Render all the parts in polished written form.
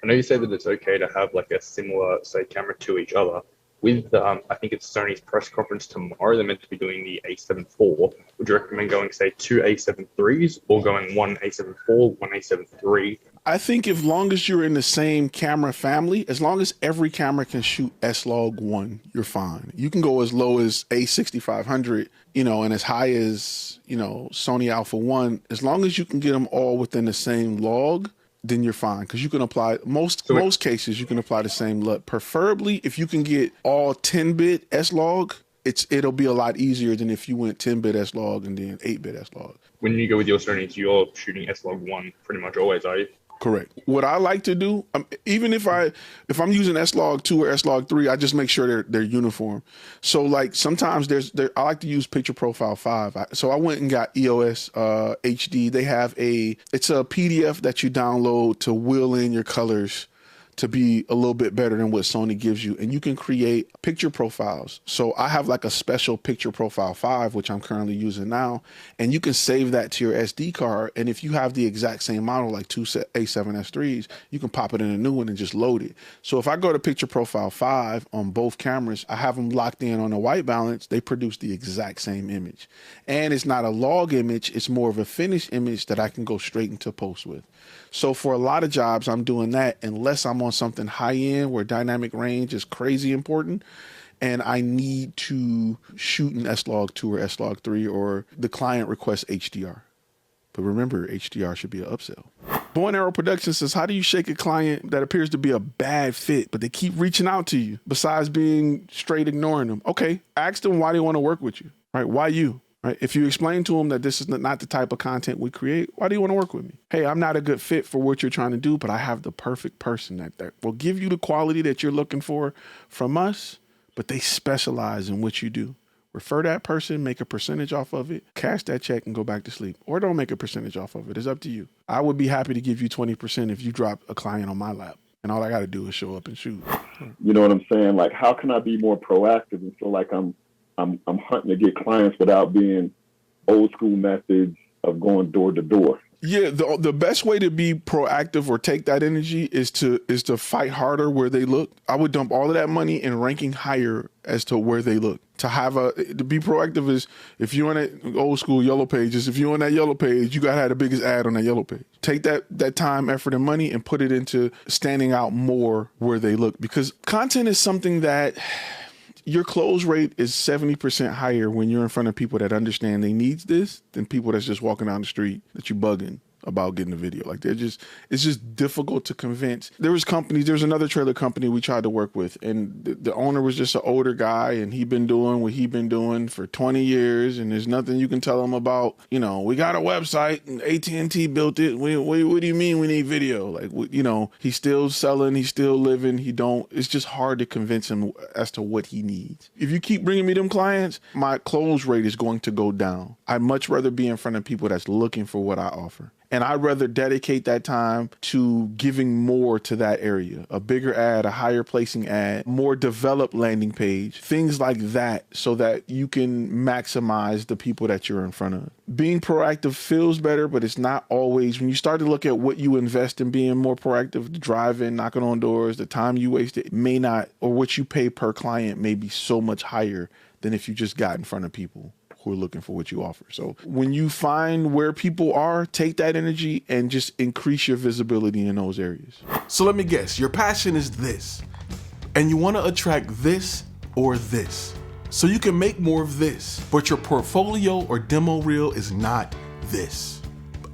I know you say that it's okay to have like a similar, say, camera to each other. With, I think it's Sony's press conference tomorrow, they're meant to be doing the A7 IV. Would you recommend going, say, two A7 IIIs or going one A7 IV, one A7 III? I think as long as you're in the same camera family, as long as every camera can shoot S-Log1, you're fine. You can go as low as A6500, and as high as, Sony Alpha 1. As long as you can get them all within the same log, then you're fine, because you can apply most cases you can apply the same LUT. Preferably, if you can get all 10-bit S-Log, it'll be a lot easier than if you went 10-bit S-Log and then 8-bit S-Log. When you go with your Sonys, you're shooting S-Log1 pretty much always, are you? Correct. What I like to do, even if I'm using S-Log2 or S-Log3, I just make sure they're uniform. So like sometimes I like to use Picture Profile 5. So I went and got EOS HD. They have it's a PDF that you download to wheel in your colors to be a little bit better than what Sony gives you. And you can create picture profiles. So I have like a special Picture Profile 5, which I'm currently using now. And you can save that to your SD card. And if you have the exact same model, like two A7S IIIs, you can pop it in a new one and just load it. So if I go to Picture Profile 5 on both cameras, I have them locked in on a white balance. They produce the exact same image. And it's not a log image. It's more of a finished image that I can go straight into post with. So for a lot of jobs, I'm doing that unless I'm on something high end where dynamic range is crazy important and I need to shoot an S-Log2 or S-Log3 or the client requests HDR. But remember, HDR should be an upsell. Bow and Arrow Productions says, how do you shake a client that appears to be a bad fit, but they keep reaching out to you besides being straight ignoring them? Okay, ask them why they want to work with you, right? Why you? Right? If you explain to them that this is not the type of content we create, why do you want to work with me? Hey, I'm not a good fit for what you're trying to do, but I have the perfect person that will give you the quality that you're looking for from us, but they specialize in what you do. Refer that person, make a percentage off of it, cash that check and go back to sleep. Or don't make a percentage off of it. It's up to you. I would be happy to give you 20% if you drop a client on my lap. And all I got to do is show up and shoot. You know what I'm saying? Like, how can I be more proactive and feel like I'm hunting to get clients without being old school methods of going door to door? Yeah, the best way to be proactive or take that energy is to fight harder where they look. I would dump all of that money in ranking higher as to where they look. To be proactive is, if you're on that old school yellow pages, if you're on that yellow page, you gotta have the biggest ad on that yellow page. Take that time, effort, and money and put it into standing out more where they look, because content is something that your close rate is 70% higher when you're in front of people that understand they need this than people that's just walking down the street that you bugging about getting a video. Like it's just difficult to convince. There's another trailer company we tried to work with, and the owner was just an older guy, and he'd been doing what he'd been doing for 20 years, and there's nothing you can tell him about, we got a website and AT&T built it. What do you mean we need video? Like, he's still selling, he's still living. It's just hard to convince him as to what he needs. If you keep bringing me them clients, my close rate is going to go down. I'd much rather be in front of people that's looking for what I offer. And I'd rather dedicate that time to giving more to that area, a bigger ad, a higher placing ad, more developed landing page, things like that, so that you can maximize the people that you're in front of. Being proactive feels better, but it's not always. When you start to look at what you invest in being more proactive, the driving, knocking on doors, the time you wasted may not, or what you pay per client may be so much higher than if you just got in front of people who are looking for what you offer. So when you find where people are, take that energy and just increase your visibility in those areas. So let me guess, your passion is this, and you want to attract this or this, so you can make more of this, but your portfolio or demo reel is not this.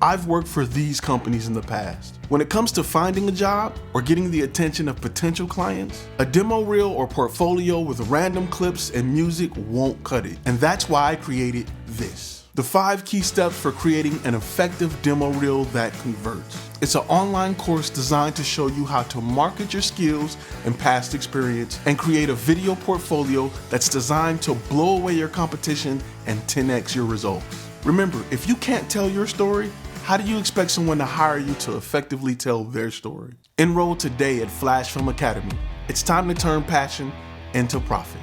I've worked for these companies in the past. When it comes to finding a job or getting the attention of potential clients, a demo reel or portfolio with random clips and music won't cut it. And that's why I created this. The 5 key steps for creating an effective demo reel that converts. It's an online course designed to show you how to market your skills and past experience and create a video portfolio that's designed to blow away your competition and 10x your results. Remember, if you can't tell your story, how do you expect someone to hire you to effectively tell their story? Enroll today at Flashfilm Academy. It's time to turn passion into profit.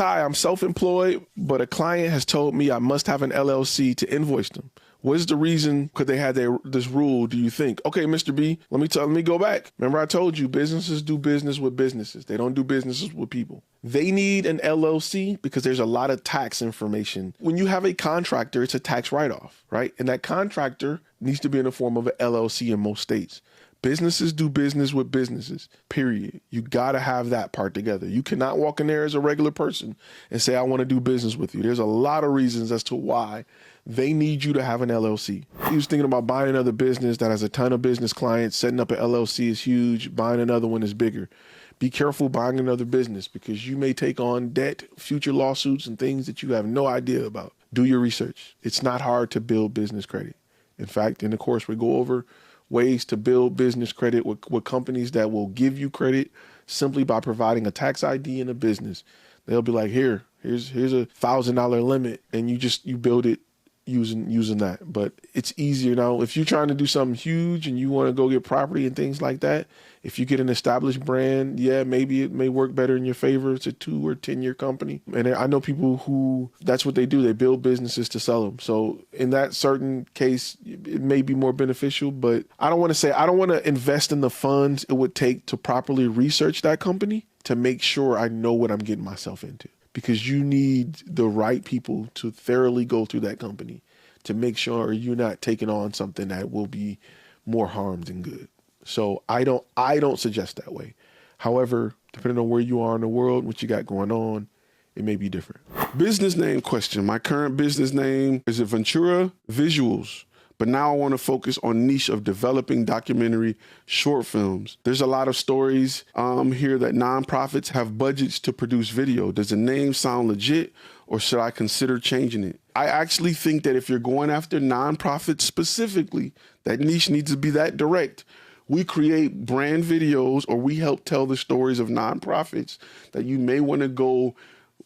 Ty, I'm self-employed, but a client has told me I must have an LLC to invoice them. What is the reason could they have this rule, do you think? Okay, Mr. B, let me go back. Remember I told you businesses do business with businesses. They don't do businesses with people. They need an LLC because there's a lot of tax information. When you have a contractor, it's a tax write-off, right? And that contractor needs to be in the form of an LLC in most states. Businesses do business with businesses, period. You got to have that part together. You cannot walk in there as a regular person and say, I want to do business with you. There's a lot of reasons as to why they need you to have an LLC. He was thinking about buying another business that has a ton of business clients. Setting up an LLC is huge. Buying another one is bigger. Be careful buying another business because you may take on debt, future lawsuits, and things that you have no idea about. Do your research. It's not hard to build business credit. In fact, in the course, we go over ways to build business credit with companies that will give you credit simply by providing a tax ID and a business. They'll be like, here's a $1,000 limit, and you build it using that. But it's easier now. If you're trying to do something huge and you want to go get property and things like that, if you get an established brand, yeah, maybe it may work better in your favor. It's a 2 or 10-year company. And I know people who, that's what they do. They build businesses to sell them. So in that certain case, it may be more beneficial, but I don't want to invest in the funds it would take to properly research that company to make sure I know what I'm getting myself into. Because you need the right people to thoroughly go through that company to make sure you're not taking on something that will be more harm than good. So I don't suggest that way. However, depending on where you are in the world, what you got going on, it may be different. Business name question. My current business name is Ventura Visuals. But now I want to focus on niche of developing documentary short films. There's a lot of stories here that nonprofits have budgets to produce video. Does the name sound legit or should I consider changing it? I actually think that if you're going after nonprofits specifically, that niche needs to be that direct. We create brand videos or we help tell the stories of nonprofits that you may want to go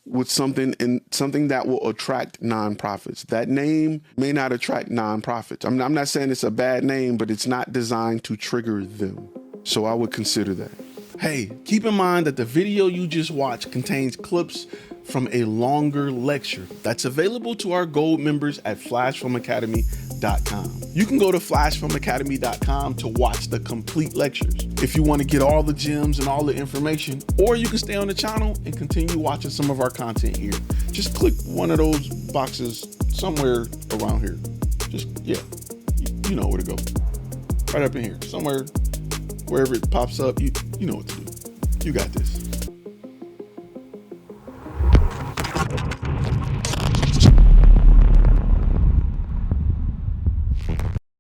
with something that will attract nonprofits. That name may not attract nonprofits. I'm not saying it's a bad name, but it's not designed to trigger them. So I would consider that. Hey, keep in mind that the video you just watched contains clips from a longer lecture that's available to our gold members at flashfilmacademy.com. You can go to flashfilmacademy.com to watch the complete lectures if you want to get all the gems and all the information, or you can stay on the channel and continue watching some of our content here. Just click one of those boxes somewhere around here. Just, yeah, you know where to go. Right up in here, somewhere, wherever it pops up, you know what to do. You got this.